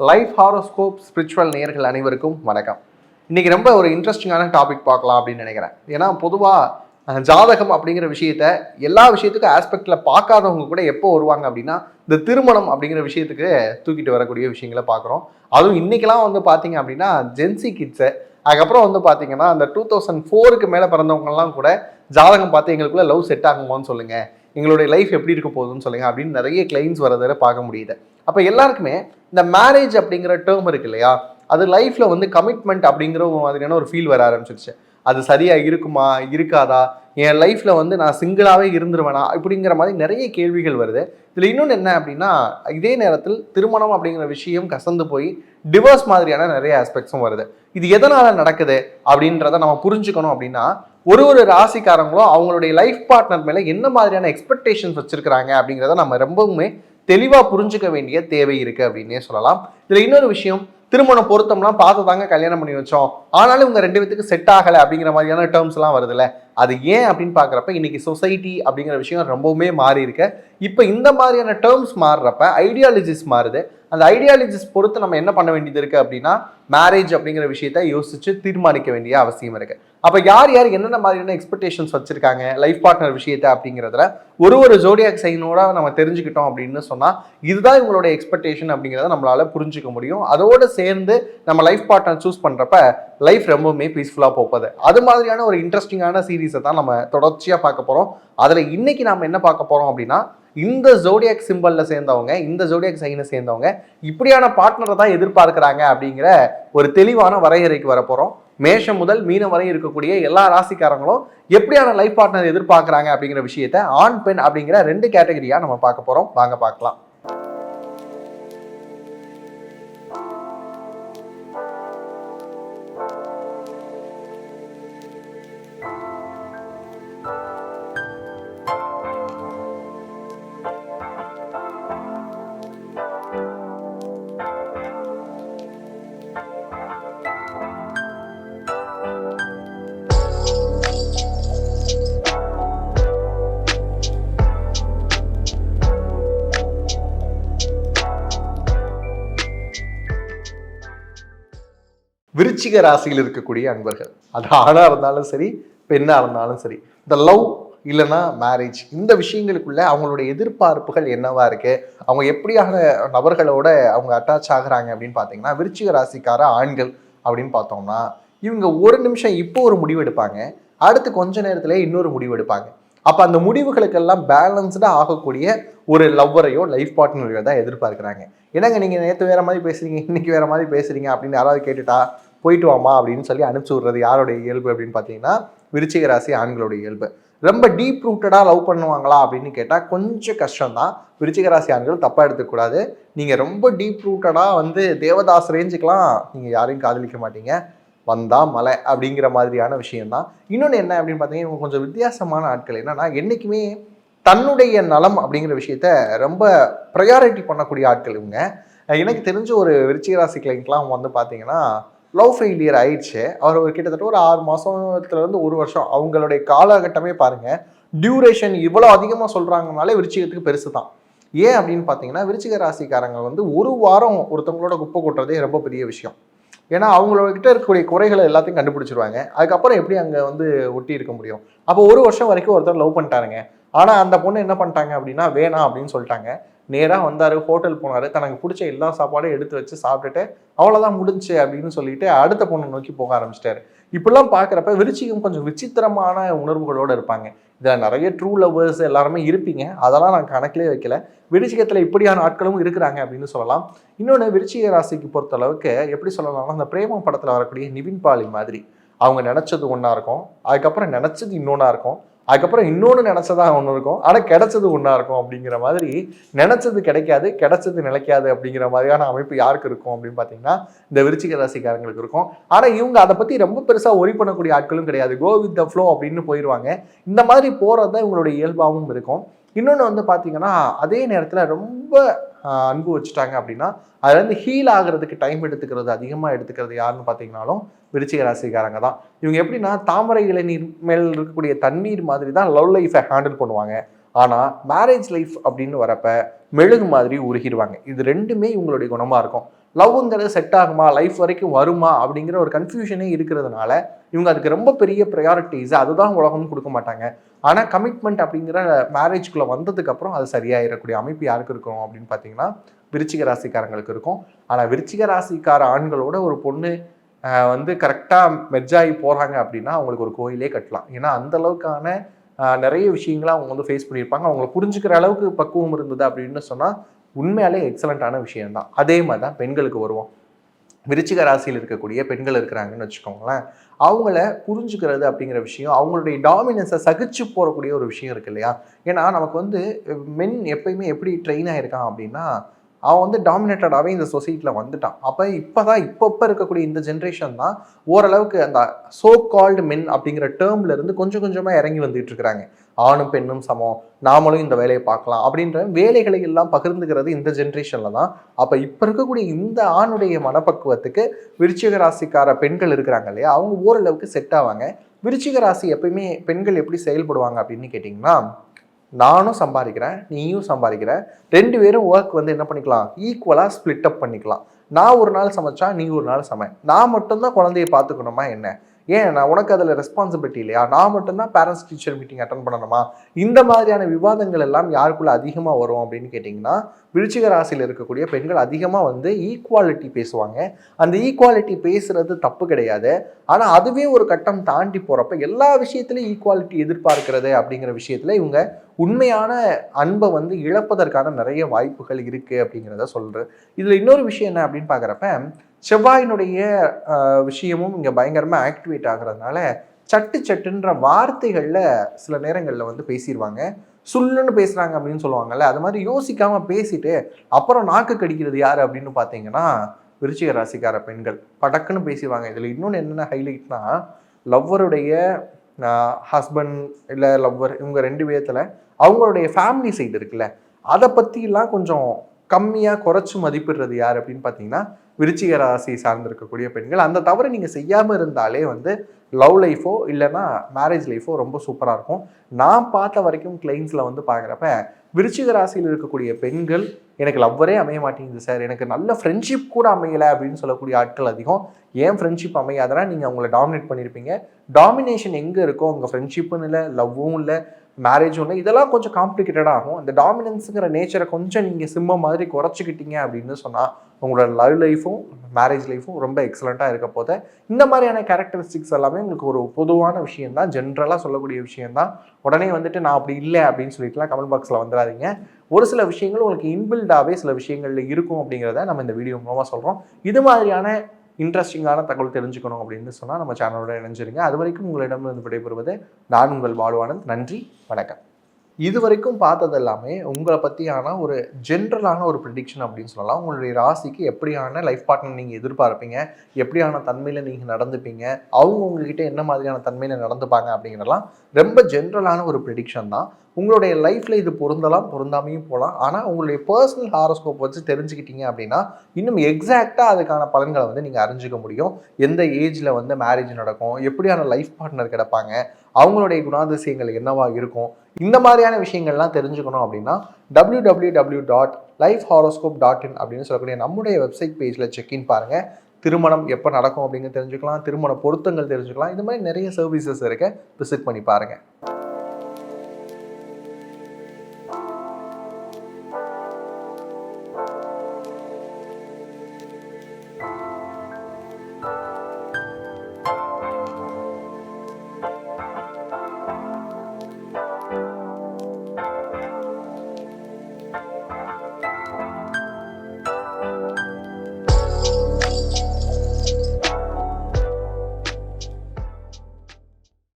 Life horoscope spiritual நேயர்கள் அனைவருக்கும் வணக்கம். இன்னைக்கு ரொம்ப ஒரு இன்ட்ரெஸ்டிங்கான டாபிக் பார்க்கலாம் அப்படின்னு நினைக்கிறேன். ஏன்னா பொதுவாக ஜாதகம் அப்படிங்கிற விஷயத்த எல்லா விஷயத்துக்கும் ஆஸ்பெக்டில் பார்க்காதவங்க கூட எப்போ வருவாங்க அப்படின்னா இந்த திருமணம் அப்படிங்கிற விஷயத்துக்கு தூக்கிட்டு வரக்கூடிய விஷயங்களை பார்க்குறோம். அதுவும் இன்னைக்கெல்லாம் வந்து பார்த்தீங்க அப்படின்னா ஜென்சி கிட்ஸு, அதுக்கப்புறம் வந்து பார்த்தீங்கன்னா அந்த 2004க்கு மேலே பிறந்தவங்கலாம் கூட ஜாதகம் பார்த்து எங்களுக்குள்ள லவ் செட் ஆகுமான்னு சொல்லுங்கள், எங்களுடைய லைஃப் எப்படி இருக்க போகுதுன்னு சொல்லுங்கள் அப்படின்னு நிறைய கிளைம்ஸ் வரதை பார்க்க முடியுது. அப்போ எல்லாருக்குமே இந்த மேரேஜ் அப்படிங்கிற டேர்ம் இருக்கு இல்லையா, அது லைஃப்ல வந்து கமிட்மெண்ட் அப்படிங்கிற மாதிரியான ஒரு ஃபீல் வர ஆரம்பிச்சிருச்சு. அது சரியா இருக்குமா இருக்காதா, என் லைஃப்ல வந்து நான் சிங்கிளாவே இருந்துருவேனா இப்படிங்கிற மாதிரி நிறைய கேள்விகள் வருது. இதுல இன்னொன்று என்ன அப்படின்னா, இதே நேரத்தில் திருமணம் அப்படிங்கிற விஷயம் கசந்து போய் டிவோர்ஸ் மாதிரியான நிறைய ஆஸ்பெக்ட்ஸும் வருது. இது எதனால நடக்குது அப்படின்றத நம்ம புரிஞ்சுக்கணும் அப்படின்னா, ஒரு ஒரு ராசிக்காரங்களும் அவங்களுடைய லைஃப் பார்ட்னர் மேல என்ன மாதிரியான எக்ஸ்பெக்டேஷன்ஸ் வச்சிருக்கிறாங்க அப்படிங்கிறத நம்ம ரொம்பவுமே தெளிவா புரிஞ்சுக்க வேண்டிய தேவை இருக்கு அப்படின்னே சொல்லலாம். இதுல இன்னொரு விஷயம், திருமணம் பொருத்தம்லாம் பார்த்து தாங்க கல்யாணம் பண்ணி வச்சோம், ஆனாலும் இவங்க ரெண்டு பேத்துக்கு செட் ஆகலை அப்படிங்கிற மாதிரியான டேர்ம்ஸ் எல்லாம் வருதுல்ல, அது ஏன் அப்படின்னு பார்க்குறப்ப இன்னைக்கு சொசைட்டி அப்படிங்கிற விஷயம் ரொம்பவுமே மாறி இருக்கு. இப்போ இந்த மாதிரியான டேர்ம்ஸ் மாறுறப்ப ஐடியாலஜிஸ் மாறுது. அந்த ஐடியாலஜிஸ் பொறுத்து நம்ம என்ன பண்ண வேண்டியது இருக்கு அப்படின்னா, மேரேஜ் அப்படிங்கிற விஷயத்த யோசிச்சு தீர்மானிக்க வேண்டிய அவசியம் இருக்கு. அப்போ யார் யார் என்னென்ன மாதிரியான எக்ஸ்பெக்டேஷன்ஸ் வச்சிருக்காங்க லைஃப் பார்ட்னர் விஷயத்த அப்படிங்கிறதுல ஒரு ஜோடியாக் சைனோட நம்ம தெரிஞ்சுக்கிட்டோம் அப்படின்னு சொன்னா இதுதான் இவங்களோட எக்ஸ்பெக்டேஷன் அப்படிங்கிறத நம்மளால புரிஞ்சுக்க முடியும். அதோடு சேர்ந்து நம்ம லைஃப் பார்ட்னர் சூஸ் பண்றப்ப லைஃப் ரொம்பவுமே பீஸ்ஃபுல்லா போகுது. அது மாதிரியான ஒரு இன்ட்ரெஸ்டிங்கான சீரீஸை தான் நம்ம தொடர்ச்சியா பார்க்க போறோம். அதுல இன்னைக்கு நாம என்ன பார்க்க போறோம் அப்படின்னா, இந்த ஜோடியாக் சிம்பல்ல சேர்ந்தவங்க, இந்த ஜோடியாக் சைனை சேர்ந்தவங்க இப்படியான பார்ட்னரை தான் எதிர்பார்க்கிறாங்க அப்படிங்கிற ஒரு தெளிவான வரையறைக்கு வர போறோம். மேஷம் முதல் மீனம் வரை இருக்கக்கூடிய எல்லா ராசிக்காரங்களும் எப்படியான லைஃப் பார்ட்னர் எதிர்பார்க்கிறாங்க அப்படிங்கிற விஷயத்த ஆண் பெண் அப்படிங்கிற 2 கேட்டகரியா நம்ம பார்க்க போறோம். வாங்க பார்க்கலாம். விருச்சிக ராசியில் இருக்கக்கூடிய அன்பர்கள், அது ஆணா இருந்தாலும் சரி பெண்ணா இருந்தாலும் சரி, இந்த லவ் இல்லைன்னா மேரேஜ் இந்த விஷயங்களுக்குள்ள அவங்களுடைய எதிர்பார்ப்புகள் என்னவா இருக்கு, அவங்க எப்படியான நபர்களோட அவங்க அட்டாச் ஆகுறாங்க அப்படின்னு பார்த்தீங்கன்னா, விருச்சிக ராசிக்கார ஆண்கள் அப்படின்னு பார்த்தோம்னா இவங்க ஒரு நிமிஷம் இப்போ ஒரு முடிவு எடுப்பாங்க, அடுத்து கொஞ்ச நேரத்திலே இன்னொரு முடிவு எடுப்பாங்க. அப்போ அந்த முடிவுகளுக்கெல்லாம் பேலன்ஸ்டாக ஆகக்கூடிய ஒரு லவ்வரையோ லைஃப் பார்ட்னரையோ தான் எதிர்பார்க்குறாங்க. என்னங்க நீங்கள் நேற்று வேற மாதிரி பேசுறீங்க, இன்னைக்கு வேற மாதிரி பேசுறீங்க அப்படின்னு யாராவது கேட்டுட்டா போயிட்டு வாமா அப்படின்னு சொல்லி அனுப்பிச்சி விடுறது யாருடைய இயல்பு அப்படின்னு பார்த்தீங்கன்னா, விருச்சிக ராசி ஆண்களுடைய இயல்பு. ரொம்ப டீப் ரூட்டடாக லவ் பண்ணுவாங்களா அப்படின்னு கேட்டால் கொஞ்சம் கஷ்டம்தான். விருச்சிக ராசி ஆண்கள் தப்பாக எடுத்துக்கூடாது. நீங்கள் ரொம்ப டீப் ரூட்டடாக வந்து தேவதாஸ் ரேஞ்சுக்கெலாம் நீங்கள் யாரையும் காதலிக்க மாட்டீங்க. வந்தா மலை அப்படிங்கிற மாதிரியான விஷயம்தான். இன்னொன்று என்ன அப்படின்னு பார்த்தீங்கன்னா, இவங்க கொஞ்சம் வித்தியாசமான ஆட்கள். என்னன்னா, என்றைக்குமே தன்னுடைய நலம் அப்படிங்கிற விஷயத்த ரொம்ப ப்ரையாரிட்டி பண்ணக்கூடிய ஆட்கள் இவங்க. எனக்கு தெரிஞ்ச ஒரு விருச்சிக ராசி கிளைண்ட்லாம் வந்து பார்த்தீங்கன்னா, லவ் ஃபெயிலியர் ஆயிடுச்சு. அவர் ஒரு கிட்டத்தட்ட ஒரு 6 மாதத்துலேருந்து 1 வருஷம் அவங்களுடைய காலகட்டமே பாருங்கள், டியூரேஷன் இவ்வளோ அதிகமாக சொல்கிறாங்கனாலே விருச்சிகத்துக்கு பெருசு தான். ஏன் அப்படின்னு பார்த்தீங்கன்னா, விருச்சிக ராசிக்காரங்க வந்து 1 வாரம் ஒருத்தவங்களோட குப்பை கொட்டுறதே ரொம்ப பெரிய விஷயம். ஏன்னா அவங்கக்கிட்ட இருக்கக்கூடிய குறைகளை எல்லாத்தையும் கண்டுபிடிச்சிருவாங்க. அதுக்கப்புறம் எப்படி அங்கே வந்து ஒட்டி இருக்க முடியும். அப்போ 1 வருஷம் வரைக்கும் ஒருத்தர் லவ் பண்ணிட்டாருங்க. ஆனால் அந்த பொண்ணு என்ன பண்ணிட்டாங்க அப்படின்னா, வேணாம் அப்படின்னு சொல்லிட்டாங்க. நேராக வந்தார், ஹோட்டல் போனார், தனக்கு பிடிச்ச எல்லா சாப்பாடையும் எடுத்து வச்சு சாப்பிட்டுட்டு அவ்வளோதான் முடிஞ்சு அப்படின்னு சொல்லிட்டு அடுத்த பொண்ணை நோக்கி போக ஆரம்பிச்சிட்டாரு. இப்படிலாம் பார்க்குறப்ப விருச்சிகம் கொஞ்சம் விசித்திரமான உணர்வுகளோடு இருப்பாங்க. இதில் நிறைய ட்ரூ லவ்வர்ஸ் எல்லாருமே இருப்பீங்க, அதெல்லாம் நான் கணக்கிலே வைக்கல. விருச்சிகத்தில் இப்படியான ஆட்களும் இருக்கிறாங்க அப்படின்னு சொல்லலாம். இன்னொன்று, விருச்சிக ராசிக்கு பொறுத்த அளவுக்கு எப்படி சொல்லலாம்னா, அந்த பிரேமம் படத்தில் வரக்கூடிய நிவின் பாலி மாதிரி அவங்க நினச்சது ஒன்றா இருக்கும், அதுக்கப்புறம் நினச்சது இன்னொன்றா இருக்கும், அதுக்கப்புறம் இன்னொன்று நினச்சதா ஒன்று இருக்கும், ஆனால் கிடைச்சது ஒன்றா இருக்கும் அப்படிங்கிற மாதிரி. நினச்சது கிடைக்காது, கிடைச்சது நிலைக்காது அப்படிங்கிற மாதிரியான அமைப்பு யாருக்கு இருக்கும் அப்படின்னு பார்த்தீங்கன்னா, இந்த விருச்சிக ராசிக்காரங்களுக்கு இருக்கும். ஆனால் இவங்க அதை பற்றி ரொம்ப பெருசாக ஒரி பண்ணக்கூடிய ஆட்களும் கிடையாது. கோ வித் த ஃப்ளோ அப்படின்னு போயிடுவாங்க. இந்த மாதிரி போகிறது தான் இவங்களுடைய இயல்பாகவும் இருக்கும். இன்னொன்று வந்து பார்த்தீங்கன்னா, அதே நேரத்தில் ரொம்ப அன்பு வச்சுட்டாங்க அப்படின்னா அதுலேருந்து ஹீல் ஆகிறதுக்கு டைம் எடுத்துக்கிறது, அதிகமாக எடுத்துக்கிறது யாருன்னு பார்த்தீங்கன்னாலும் விருச்சிக ராசிக்காரங்க தான். இவங்க எப்படின்னா, தாமரை இளநீர் மேல் இருக்கக்கூடிய தண்ணீர் மாதிரி தான் லவ் லைஃப்பை ஹேண்டில் பண்ணுவாங்க. ஆனால் மேரேஜ் லைஃப் அப்படின்னு வரப்ப மெழுகு மாதிரி உருகிடுவாங்க. இது ரெண்டுமே இவங்களுடைய குணமாக இருக்கும். லவ்ங்கிறது செட் ஆகுமா, லைஃப் வரைக்கும் வருமா அப்படிங்கிற ஒரு கன்ஃபியூஷனே இருக்கிறதுனால இவங்க அதுக்கு ரொம்ப பெரிய ப்ரையாரிட்டிஸ் அதுதான் உலகம்னு கொடுக்க மாட்டாங்க. ஆனால் கமிட்மெண்ட் அப்படிங்கிற மேரேஜ்குள்ளே வந்ததுக்கப்புறம் அது சரியாயிடக்கூடிய அமைப்பு யாருக்கு இருக்கும் அப்படின்னு பார்த்தீங்கன்னா விருச்சிக ராசிக்காரங்களுக்கு இருக்கும். ஆனால் விருச்சிக ராசிக்கார ஆண்களோட ஒரு பொண்ணு வந்து கரெக்டாக மெர்ஜாகி போகிறாங்க அப்படின்னா அவங்களுக்கு ஒரு கோயிலே கட்டலாம். ஏன்னா அந்த அளவுக்கான நிறைய விஷயங்களை அவங்க வந்து ஃபேஸ் பண்ணியிருப்பாங்க. அவங்கள புரிஞ்சுக்கிற அளவுக்கு பக்குவம் இருந்தது அப்படின்னு சொன்னால் உண்மையாலே எக்ஸலண்ட்டான விஷயம்தான். அதே மாதிரி தான் பெண்களுக்கு வருவோம். விருச்சிக ராசியில் இருக்கக்கூடிய பெண்கள் இருக்கிறாங்கன்னு வச்சுக்கோங்களேன், அவங்கள புரிஞ்சுக்கிறது அப்படிங்கிற விஷயம், அவங்களுடைய டாமினன்ஸை சகிச்சு போகக்கூடிய ஒரு விஷயம் இருக்கு இல்லையா? ஏன்னா நமக்கு வந்து மென் எப்பயுமே எப்படி ட்ரெயின் ஆகியிருக்கான் அப்படின்னா, அவன் வந்து டாமினேட்டடாகவே இந்த சொசைட்டியில் வந்துட்டான். அப்போ இப்போ இருக்கக்கூடிய இந்த ஜென்ரேஷன் தான் ஓரளவுக்கு அந்த சோ கால்டு மென் அப்படிங்கிற டேர்ம்ல இருந்து கொஞ்சம் கொஞ்சமாக இறங்கி வந்துட்டு இருக்கிறாங்க. ஆணும் பெண்ணும் சமம், நாமளும் இந்த வேலையை பார்க்கலாம் அப்படின்ற வேலைகளை எல்லாம் பகிர்ந்துக்கிறது இந்த ஜென்ரேஷனில் தான். அப்போ இப்போ இருக்கக்கூடிய இந்த ஆணுடைய மனப்பக்குவத்துக்கு விருச்சிக ராசிக்கார பெண்கள் இருக்கிறாங்க இல்லையா, அவங்க ஓரளவுக்கு செட் ஆவாங்க. விருச்சிக ராசி எப்பயுமே பெண்கள் எப்படி செயல்படுவாங்க அப்படின்னு கேட்டிங்கன்னா, நானும் சம்பாதிக்கிறேன், நீயும் சம்பாதிக்கிற, 2 பேரும் ஒர்க் வந்து என்ன பண்ணிக்கலாம், ஈக்குவலாக ஸ்ப்ளிட் அப் பண்ணிக்கலாம். நான் ஒரு நாள் சமைச்சா நீ ஒரு நாள் சமை. நான் மட்டும்தான் குழந்தைய பார்த்துக்கணுமா என்ன? ஏன் நான் உனக்கு அதில் ரெஸ்பான்சிபிலிட்டி இல்லையா? நான் மட்டும்தான் பேரண்ட்ஸ் டீச்சர் மீட்டிங் அட்டன் பண்ணணுமா? இந்த மாதிரியான விவாதங்கள் எல்லாம் யாருக்குள்ள அதிகமாக வரும் அப்படின்னு கேட்டிங்கன்னா, விருச்சிக ராசியில் இருக்கக்கூடிய பெண்கள் அதிகமாக வந்து ஈக்குவாலிட்டி பேசுவாங்க. அந்த ஈக்குவாலிட்டி பேசுறது தப்பு கிடையாது. ஆனால் அதுவே ஒரு கட்டம் தாண்டி போகிறப்ப எல்லா விஷயத்துலையும் ஈக்குவாலிட்டி எதிர்பார்க்கிறது அப்படிங்கிற விஷயத்தில் இவங்க உண்மையான அன்பை வந்து இழப்பதற்கான நிறைய வாய்ப்புகள் இருக்குது அப்படிங்கிறத சொல்கிறேன். இதில் இன்னொரு விஷயம் என்ன அப்படின்னு பார்க்குறப்ப, செவ்வாயினுடைய விஷயமும் இங்கே பயங்கரமாக ஆக்டிவேட் ஆகுறதுனால சட்டுன்ற வார்த்தைகளில் சில நேரங்களில் வந்து பேசிடுவாங்க. சுல்லுன்னு பேசுகிறாங்க அப்படின்னு சொல்லுவாங்கல்ல, அது மாதிரி யோசிக்காமல் பேசிட்டு அப்புறம் நாக்கு கடிக்கிறது யார் அப்படின்னு பார்த்தீங்கன்னா விருச்சிக ராசிக்கார பெண்கள் படக்குன்னு பேசிடுவாங்க. இதில் இன்னொன்று என்னென்ன ஹைலைட்னா, லவ்வருடைய ஹஸ்பண்ட் இல்லை லவ்வர் இவங்க 2 பேர்த்தில் அவங்களுடைய ஃபேமிலி சைடு இருக்குல்ல, அதை பற்றிலாம் கொஞ்சம் கம்மியாக குறைச்சி மதிப்பிடுறது யார் அப்படின்னு பார்த்தீங்கன்னா விருச்சிக ராசி சார்ந்திருக்கக்கூடிய பெண்கள். அந்த தவிர நீங்கள் செய்யாமல் இருந்தாலே வந்து லவ் லைஃபோ இல்லைன்னா மேரேஜ் லைஃபோ ரொம்ப சூப்பராக இருக்கும். நான் பார்த்த வரைக்கும் கிளைண்ட்ஸில் வந்து பார்க்குறப்ப விருச்சிக ராசியில் இருக்கக்கூடிய பெண்கள் எனக்கு லவ்வரே அமைய மாட்டேங்குது சார், எனக்கு நல்ல ஃப்ரெண்ட்ஷிப் கூட அமையலை அப்படின்னு சொல்லக்கூடிய ஆட்கள் அதிகம். ஏன் ஃப்ரெண்ட்ஷிப் அமையாதனா, நீங்கள் அவங்கள டாமினேட் பண்ணியிருப்பீங்க. டாமினேஷன் எங்கே இருக்கோ உங்கள் ஃப்ரெண்ட்ஷிப்புன்னு இல்லை, லவ்வும் இல்லை, மேரேஜும் இல்லை, இதெல்லாம் கொஞ்சம் காம்ப்ளிகேட்டடாக ஆகும். அந்த டாமினன்ஸுங்கிற நேச்சரை கொஞ்சம் நீங்கள் சிம்மம் மாதிரி குறைச்சிக்கிட்டீங்க அப்படின்னு சொன்னால் உங்களோட லவ் லைஃபும் மேரேஜ் லைஃபும் ரொம்ப எக்ஸலண்ட்டாக இருக்க போது. இந்த மாதிரியான கேரக்டரிஸ்டிக்ஸ் எல்லாமே உங்களுக்கு ஒரு பொதுவான விஷயந்தான், ஜென்ரலாக சொல்லக்கூடிய விஷயந்தான். உடனே வந்துட்டு நான் அப்படி இல்லை அப்படின்னு சொல்லிட்டுலாம் கமெண்ட் பாக்ஸில் வந்துடாதீங்க. ஒரு சில விஷயங்கள் உங்களுக்கு இன்பில்டாகவே சில விஷயங்களில் இருக்கும் அப்படிங்கிறத நம்ம இந்த வீடியோ மூலமாக சொல்கிறோம். இது மாதிரியான இன்ட்ரெஸ்டிங்கான தகவல் தெரிஞ்சுக்கணும் அப்படின்னு சொன்னால் நம்ம சேனலோட இணைஞ்சிருங்க. அது வரைக்கும் உங்களிடமிருந்து விடைபெறுவது நான் உங்கள் பாலுவானந்த். நன்றி, வணக்கம். இது வரைக்கும் பார்த்தது எல்லாமே உங்களை பற்றியான ஒரு ஜென்ரலான ஒரு ப்ரிடிக்ஷன் அப்படின்னு சொல்லலாம். உங்களுடைய ராசிக்கு எப்படியான லைஃப் பார்ட்னர் நீங்கள் எதிர்பார்ப்பீங்க, எப்படியான தன்மையில் நீங்கள் நடந்துப்பீங்க, அவங்க உங்ககிட்ட என்ன மாதிரியான தன்மையில் நடந்துப்பாங்க அப்படிங்கிறலாம் ரொம்ப ஜென்ரலான ஒரு ப்ரிடிக்ஷன் தான். உங்களுடைய லைஃப்பில் இது பொருந்தலாம், பொருந்தாமையும் போகலாம். ஆனால் உங்களுடைய பர்சனல் ஹாரோஸ்கோப் வச்சு தெரிஞ்சுக்கிட்டீங்க அப்படின்னா இன்னும் எக்ஸாக்டாக அதுக்கான பலன்களை வந்து நீங்கள் அறிஞ்சிக்க முடியும். எந்த ஏஜில் வந்து மேரேஜ் நடக்கும், எப்படியான லைஃப் பார்ட்னர் கிடப்பாங்க, அவங்களுடைய குணாதிசயங்கள் என்னவா இருக்கும், இந்த மாதிரியான விஷயங்கள்லாம் தெரிஞ்சுக்கணும் அப்படின்னா www.lifehoroscope.in அப்படின்னு சொல்லக்கூடிய நம்முடைய வெப்சைட் பேஜில் செக்இன் பாருங்கள். திருமணம் எப்போ நடக்கும் அப்படிங்கிறது தெரிஞ்சுக்கலாம், திருமண பொருத்தங்கள் தெரிஞ்சுக்கலாம். இந்த மாதிரி நிறைய சர்வீசஸ் இருக்குது, விசிட் பண்ணி பாருங்கள்.